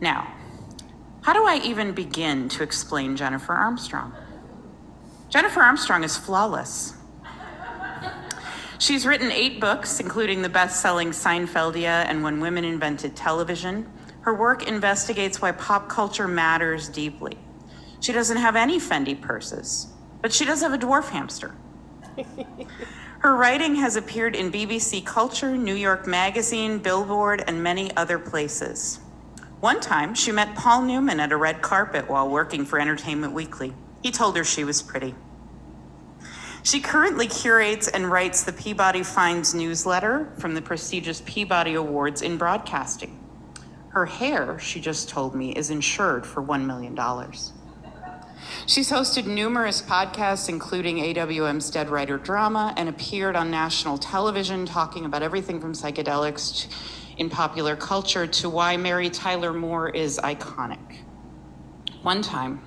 Now, how do I even begin to explain Jennifer Armstrong? Jennifer Armstrong is flawless. She's written 8 books, including the best-selling Seinfeldia and When Women Invented Television. Her work investigates why pop culture matters deeply. She doesn't have any Fendi purses, but she does have a dwarf hamster. Her writing has appeared in BBC Culture, New York Magazine, Billboard, and many other places. One time, she met Paul Newman at a red carpet while working for Entertainment Weekly. He told her she was pretty. She currently curates and writes the Peabody Finds newsletter from the prestigious Peabody Awards in broadcasting. Her hair, she just told me, is insured for $1 million. She's hosted numerous podcasts, including AWM's Dead Writer Drama, and appeared on national television talking about everything from psychedelics in popular culture to why Mary Tyler Moore is iconic. One time,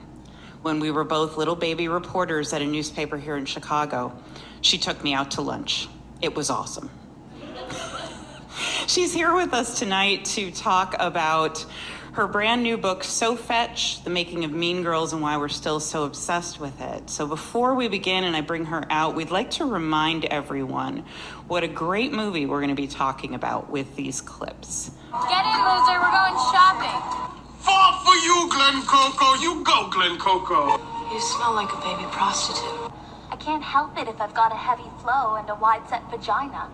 when we were both little baby reporters at a newspaper here in Chicago, she took me out to lunch. It was awesome. She's here with us tonight to talk about her brand new book, So Fetch, The Making of Mean Girls and Why We're Still So Obsessed with It. So before we begin and I bring her out, we'd like to remind everyone what a great movie we're going to be talking about with these clips. Get in, loser, we're going shopping. Fall for you, Glen Coco. You go, Glen Coco. You smell like a baby prostitute. I can't help it if I've got a heavy flow and a wide-set vagina.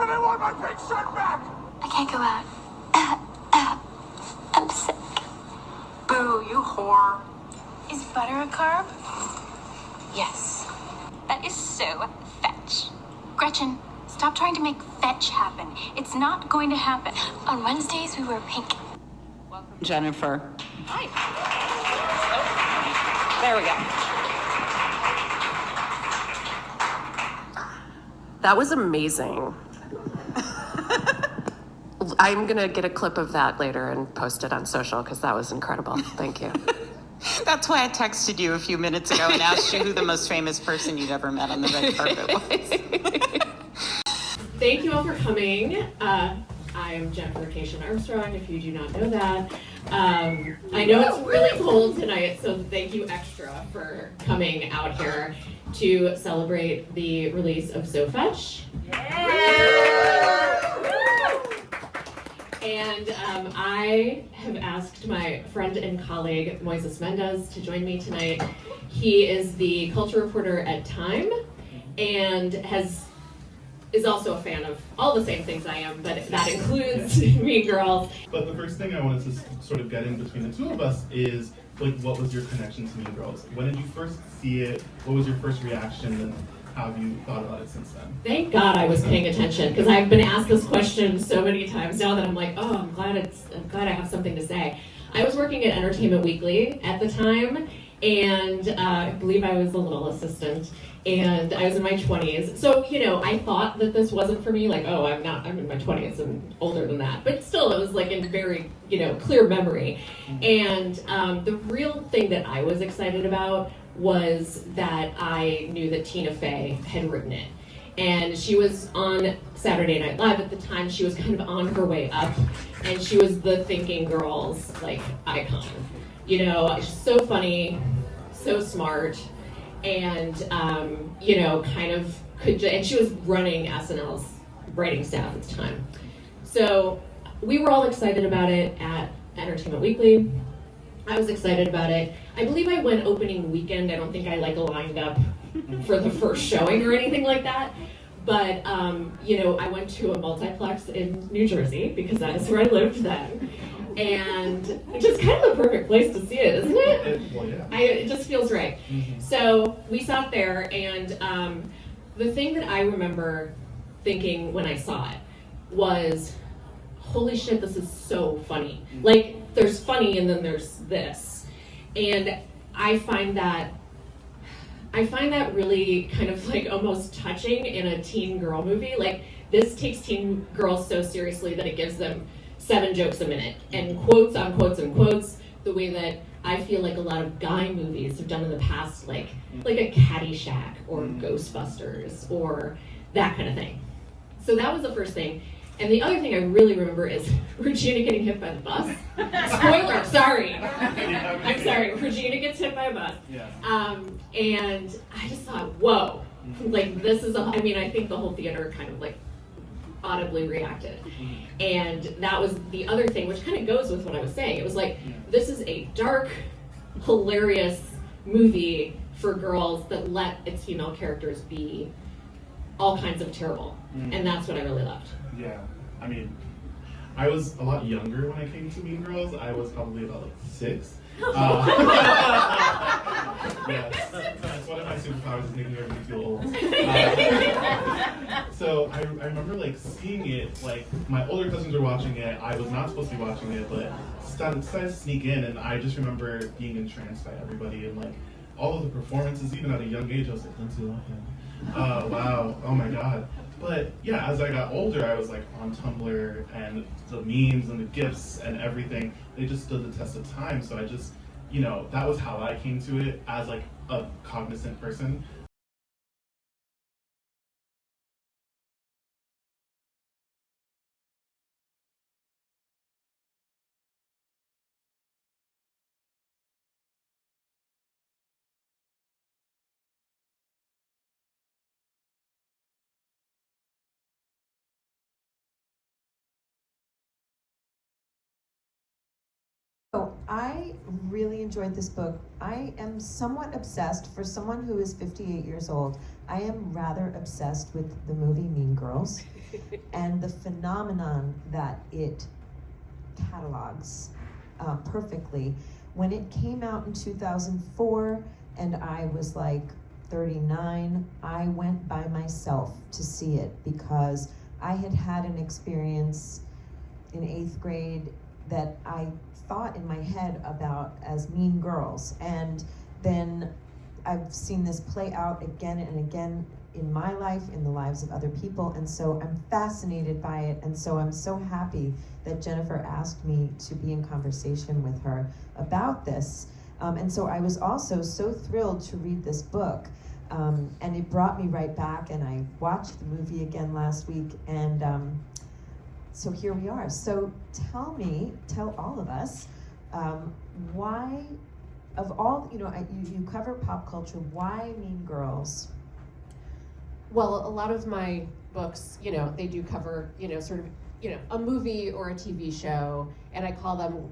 And I want my pink shirt back. I can't go out. I'm sick. Boo, you whore. Is butter a carb? Yes. That is so fetch. Gretchen, stop trying to make fetch happen. It's not going to happen. On Wednesdays, we wear pink. Welcome, Jennifer. Hi. There we go. That was amazing. I'm going to get a clip of that later and post it on social because that was incredible. Thank you. That's why I texted you a few minutes ago and asked you who the most famous person you'd ever met on the red carpet was. Thank you all for coming. I'm Jennifer Cation Armstrong, if you do not know that. I know it's really cold tonight, so thank you extra for coming out here to celebrate the release of So Fetch. And I have asked my friend and colleague Moises Mendez to join me tonight. He is the culture reporter at Time and is also a fan of all the same things I am, but that includes Mean Girls. But the first thing I wanted to sort of get in between the two of us is, like, what was your connection to Mean Girls? When did you first see it? What was your first reaction? And how have you thought about it since then? Thank God I was paying attention, because I've been asked this question so many times now that I'm like, oh, I'm glad I have something to say. I was working at Entertainment Weekly at the time, and I believe I was a little assistant, and I was in my 20s. So, I thought that this wasn't for me, like, oh, I'm in my 20s and older than that. But still, it was like in very, clear memory. And the real thing that I was excited about was that I knew that Tina Fey had written it. And she was on Saturday Night Live at the time. She was kind of on her way up, and she was the thinking girls, like, icon. She's so funny, so smart, and, kind of and she was running SNL's writing staff at the time. So we were all excited about it at Entertainment Weekly. I was excited about it. I believe I went opening weekend. I don't think I lined up for the first showing or anything like that. But, I went to a multiplex in New Jersey because that is where I lived then. And it's just kind of the perfect place to see it, isn't it? Well, yeah. It just feels right. Mm-hmm. So we sat there, and the thing that I remember thinking when I saw it was, holy shit, this is so funny. Like, there's funny and then there's this. And I find that really kind of like almost touching in a teen girl movie. Like, this takes teen girls so seriously that it gives them 7 jokes a minute and quotes on quotes and quotes, the way that I feel like a lot of guy movies have done in the past, like a Caddyshack or Ghostbusters or that kind of thing. So that was the first thing. And the other thing I really remember is Regina getting hit by the bus. Spoiler, sorry. I'm sorry, Regina gets hit by a bus. Yeah. And I just thought, whoa, like this is I mean, I think the whole theater kind of like audibly reacted. And that was the other thing, which kind of goes with what I was saying. It was like, this is a dark, hilarious movie for girls that let its female characters be all kinds of terrible. And that's what I really loved. Yeah, I mean, I was a lot younger when I came to Mean Girls. I was probably about like 6. Yes, that's one of my superpowers is making everybody feel old. So I remember like seeing it, like my older cousins were watching it. I was not supposed to be watching it, but decided to sneak in, and I just remember being entranced by everybody and like all of the performances. Even at a young age, I was like, Lindsay Lohan. Wow, oh my god. But yeah, as I got older, I was like on Tumblr, and the memes and the GIFs and everything, they just stood the test of time. So I just, you know, that was how I came to it as like a cognizant person. So I really enjoyed this book. I am somewhat obsessed, for someone who is 58 years old, I am rather obsessed with the movie Mean Girls and the phenomenon that it catalogs perfectly. When it came out in 2004 and I was like 39, I went by myself to see it because I had had an experience in 8th grade that I thought in my head about as Mean Girls, and then I've seen this play out again and again in my life, in the lives of other people, and so I'm fascinated by it, and so I'm so happy that Jennifer asked me to be in conversation with her about this. And so I was also so thrilled to read this book, and it brought me right back, and I watched the movie again last week, and so here we are. So tell all of us, why, of all, you know, you cover pop culture, why Mean Girls? Well, a lot of my books, you know, they do cover, you know, sort of, you know, a movie or a TV show, and I call them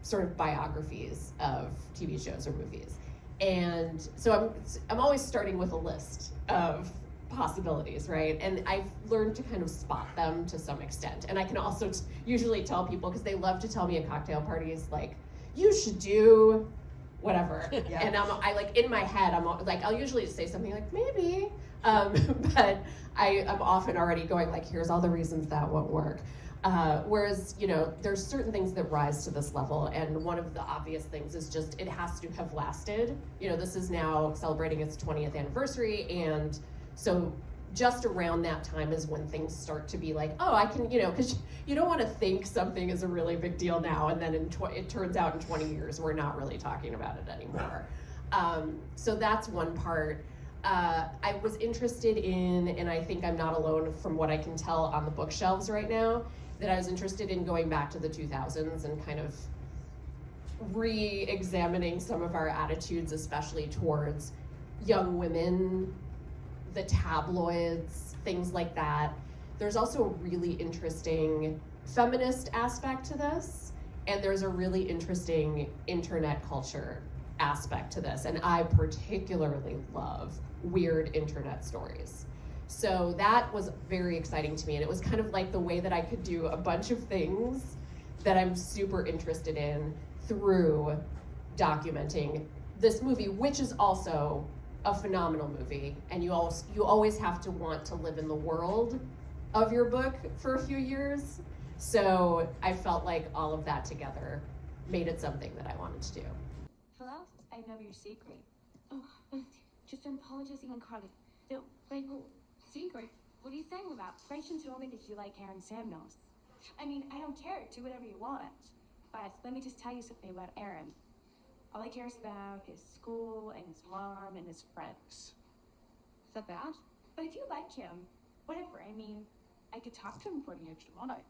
sort of biographies of TV shows or movies. And so I'm always starting with a list of possibilities, right? And I've learned to kind of spot them to some extent. And I can also usually tell people, because they love to tell me at cocktail parties, like, you should do whatever. Yeah. And I like, in my head, I'm like, I'll usually say something like, maybe, but I'm often already going like, here's all the reasons that won't work. Whereas, you know, there's certain things that rise to this level, and one of the obvious things is just, it has to have lasted. You know, this is now celebrating its 20th anniversary, and so just around that time is when things start to be like, oh, I can, you know, because you don't want to think something is a really big deal now, and then it turns out in 20 years we're not really talking about it anymore. So that's one part. I was interested in, and I think I'm not alone from what I can tell on the bookshelves right now, that I was interested in going back to the 2000s and kind of re-examining some of our attitudes, especially towards young women, the tabloids, things like that. There's also a really interesting feminist aspect to this, and there's a really interesting internet culture aspect to this, and I particularly love weird internet stories. So that was very exciting to me, and it was kind of like the way that I could do a bunch of things that I'm super interested in through documenting this movie, which is also a phenomenal movie, and you always have to want to live in the world of your book for a few years. So I felt like all of that together made it something that I wanted to do. Hello? I know your secret. Oh, just don't apologize even, Carly. No, wait, well, secret? What are you saying about? Gretchen told me that you like Aaron Samuels. I mean, I don't care. Do whatever you want. But let me just tell you something about Aaron. All he cares about is school and his mom and his friends. Is that bad? But if you like him, whatever. I mean, I could talk to him for the extra money.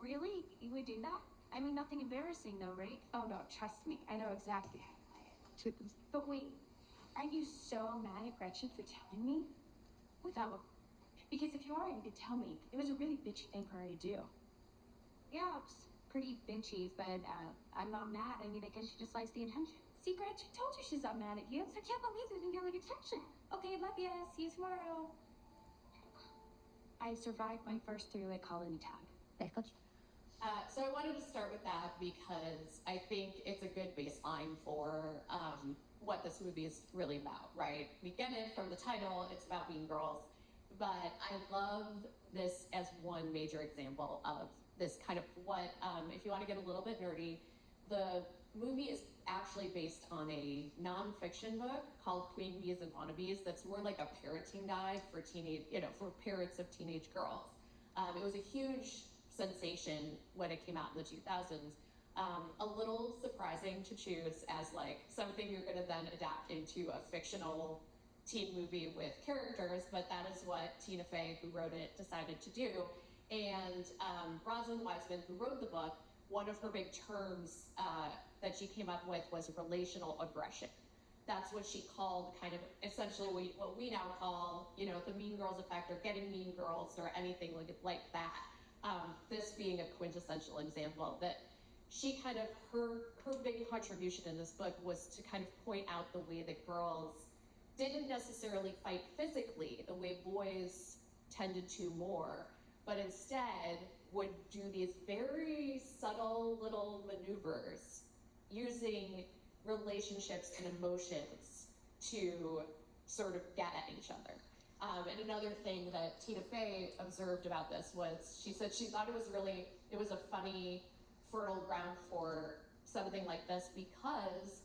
Really? You would do that? I mean, nothing embarrassing though, right? Oh no, trust me, I know exactly how to play it. But wait, are you so mad at Gretchen for telling me? Without, because if you are, you could tell me. It was a really bitchy thing for her to do. Yeah, it's pretty bitchy, but I'm not mad. I mean, I guess she just likes the attention. See, Gretchen told you she's not mad at you, so I can't believe you didn't get like attention. Okay, love ya. See you tomorrow. I survived my first three-way colony tag. So I wanted to start with that because I think it's a good baseline for what this movie is really about, right? We get it from the title, it's about Mean Girls, but I love this as one major example of this kind of what, if you want to get a little bit nerdy, the movie is actually based on a nonfiction book called Queen Bees and Wannabes that's more like a parenting guide for for parents of teenage girls. It was a huge sensation when it came out in the 2000s. A little surprising to choose as like something you're going to then adapt into a fictional teen movie with characters, but that is what Tina Fey, who wrote it, decided to do. And Rosalind Wiseman, who wrote the book, one of her big terms that she came up with was relational aggression. That's what she called kind of essentially what we now call, the Mean Girls effect or getting mean girls or anything like that. This being a quintessential example that she kind of, her big contribution in this book was to kind of point out the way that girls didn't necessarily fight physically the way boys tended to more, but instead would do these very subtle little maneuvers using relationships and emotions to sort of get at each other. And another thing that Tina Fey observed about this was she said she thought it was a funny, fertile ground for something like this because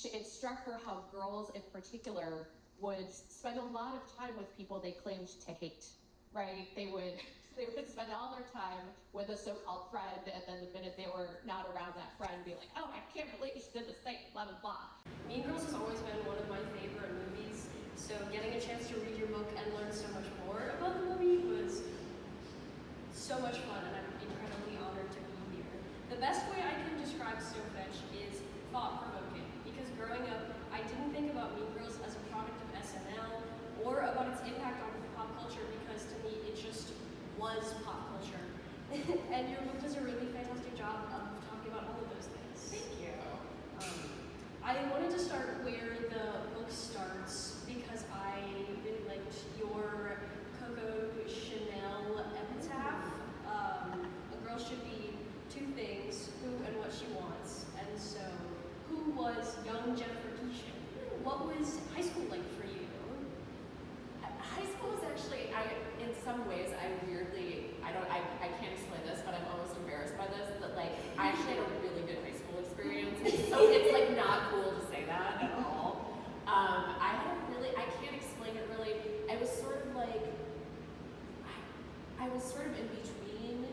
it struck her how girls in particular would spend a lot of time with people they claimed to hate, right? They would spend all their time with a so-called friend, and then the minute they were not around that friend, be like, oh, I can't believe she did this thing, blah, blah, blah. Mean Girls has always been one of my favorite movies, so getting a chance to read your book and learn so much more about the movie was so much fun, and I'm incredibly honored to be here. The best way I can describe Snow Fetch is thought-provoking, because growing up, I didn't think about Mean Girls as a product of SNL or about its impact on pop culture, because to me, it just was pop culture. And your book does a really fantastic job of talking about all of those things. Thank you. I wanted to start where the book starts because I really liked your Coco Chanel epitaph. A girl should be two things, who and what she wants. And so, who was young Jennifer Keeshan? What was high school like for you? High school was actually, in some ways, I can't explain this, but I'm almost embarrassed by this, that like, I actually had a really good high school experience, so it's like not cool to say that at all. I can't explain it really, I was sort of in between,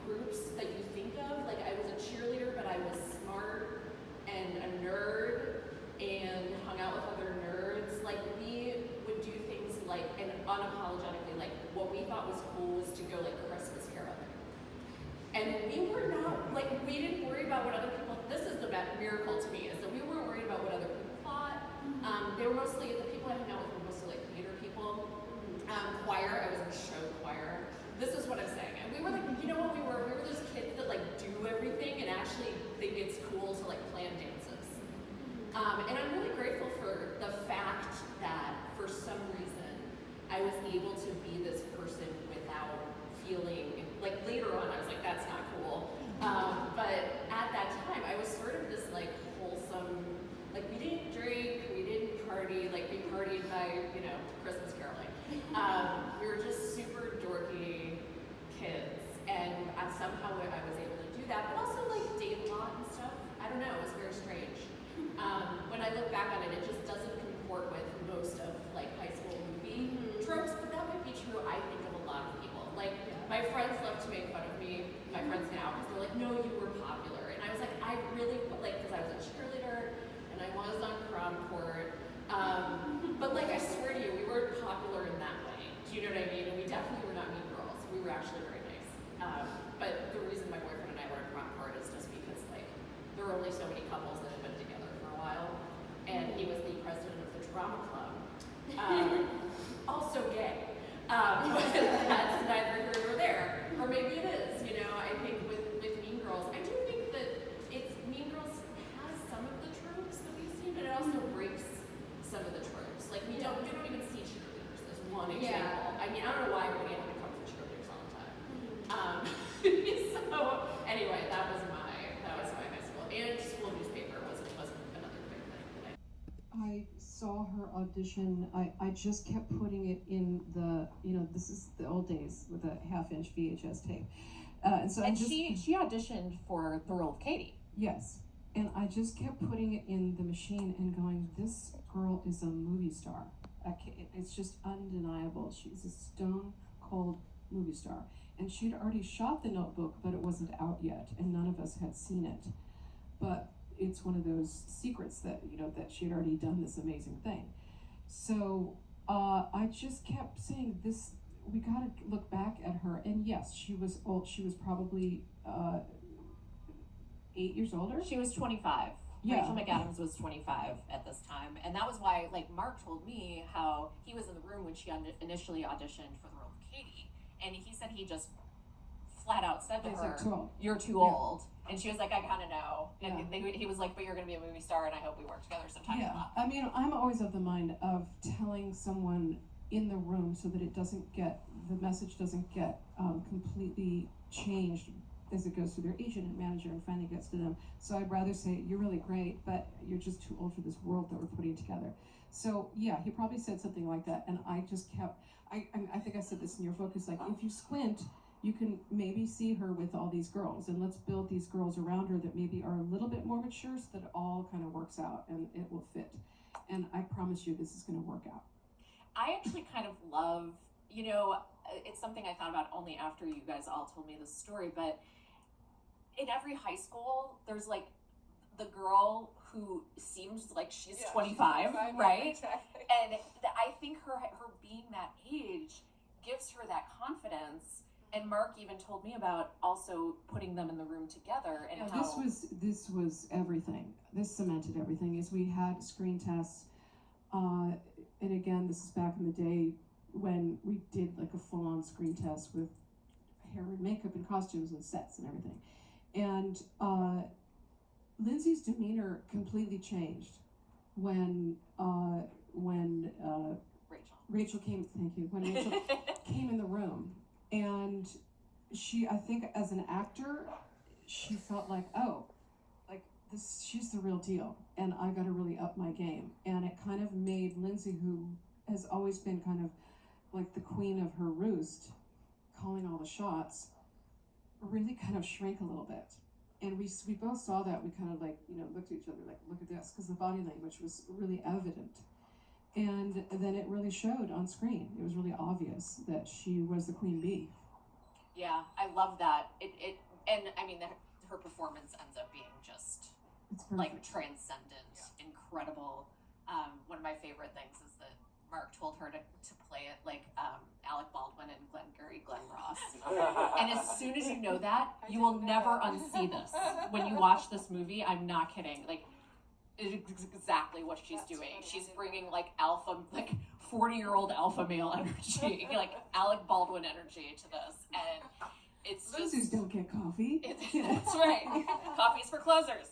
groups that you think of, like I was a cheerleader, but I was smart and a nerd, and hung out with other nerds. Like, we would do things like, and unapologetically, like, what we thought was cool was to go, like, Christmas caroling. And we were not, like, we didn't worry about what other people, this is the miracle to me, is that we weren't worried about what other people thought. They were mostly, the people I hung out with were mostly, like, theater people. Choir, I was in show choir. This is what I'm saying. And we were like, you know what we were? We were those kids that, like, do everything and actually think it's cool to, like, plan dances. And I'm really grateful for the fact that, for some reason, I was able to be this person without feeling, like later on I was like, that's not cool. But at that time, I was sort of this like wholesome, like we didn't drink, we didn't party, like we partied by, Christmas caroling. We were just super dorky kids, and somehow I was able to do that, but also like date a lot and stuff. I don't know, it was very strange. When I look back on it, it just doesn't comport with most of like high school movie tropes, but that might be true, I think, of a lot of people. Like, my friends love to make fun of me, my friends now, because they're like, no, you were popular. And I was like, I really, like, because I was a cheerleader, and I was on prom court. But like, I swear to you, we weren't popular in that way. Do you know what I mean? And we definitely were not mean girls. We were actually very nice. But the reason my boyfriend and I learned Rockport is just because like there were only so many couples that had been together for a while, and he was the president of the drama club, also gay. But that's neither here nor there. Or maybe it is. You know, I think with Mean Girls, I do think that Mean Girls has some of the tropes that we've seen, but it also breaks some of the tropes. Like we don't even see cheerleaders as one example. I mean, I don't know why everybody had to come for cheerleaders all the time. So anyway, that was my high school, and school newspaper was another big thing that I saw her audition. I just kept putting it in the, this is the old days with a half-inch VHS tape. And so she auditioned for The Role of Katie. Yes. And I just kept putting it in the machine and going, this girl is a movie star. It's just undeniable. She's a stone cold movie star. And she'd already shot The Notebook, but it wasn't out yet, and none of us had seen it. But it's one of those secrets that, that she'd already done this amazing thing. So I just kept saying this, we gotta look back at her. And yes, she was old. She was probably 8 years older. She was 25. Yeah. Rachel McAdams was 25 at this time. And that was why, like, Mark told me how he was in the room when she initially auditioned for The Role of Katie. And he said he just flat out said to her, "You're too old." And she was like, "I kind of know." And he was like, "But you're going to be a movie star, and I hope we work together sometime." Yeah, I mean, I'm always of the mind of telling someone in the room so that the message doesn't get completely changed as it goes through their agent and manager and finally gets to them. So I'd rather say, "You're really great, but you're just too old for this world that we're putting together." So yeah, he probably said something like that, and I just kept, I think I said this in your focus, like, if you squint, you can maybe see her with all these girls, and let's build these girls around her that maybe are a little bit more mature so that it all kind of works out and it will fit. And I promise you this is going to work out. I actually kind of love, it's something I thought about only after you guys all told me this story, but in every high school, there's like the girl who seems like she's 25, right? Exactly. And I think her being that age gives her that confidence. And Mark even told me about also putting them in the room together and how this was everything. This cemented everything. Is we had screen tests, and again, this is back in the day when we did like a full-on screen test with hair and makeup and costumes and sets and everything. And Lindsay's demeanor completely changed when Rachel came. Thank you. When Rachel came in the room. And she, I think as an actor, she felt like, oh, like this, she's the real deal. And I got to really up my game. And it kind of made Lindsay, who has always been kind of like the queen of her roost, calling all the shots, really kind of shrank a little bit. And we both saw that. We kind of like, looked at each other like, look at this, because the body language was really evident. And then it really showed on screen. It was really obvious that she was the queen bee. Yeah, I love that. And I mean, her performance ends up being just like transcendent, incredible. One of my favorite things is that Mark told her to play it like Alec Baldwin and Glenn Ross. And as soon as you know that, you will never unsee this. When you watch this movie, I'm not kidding. Like, it's exactly what she's doing. She's bringing like 40-year-old alpha male energy, like Alec Baldwin energy to this, and it's Losers don't get coffee. That's right. Coffee's for closers.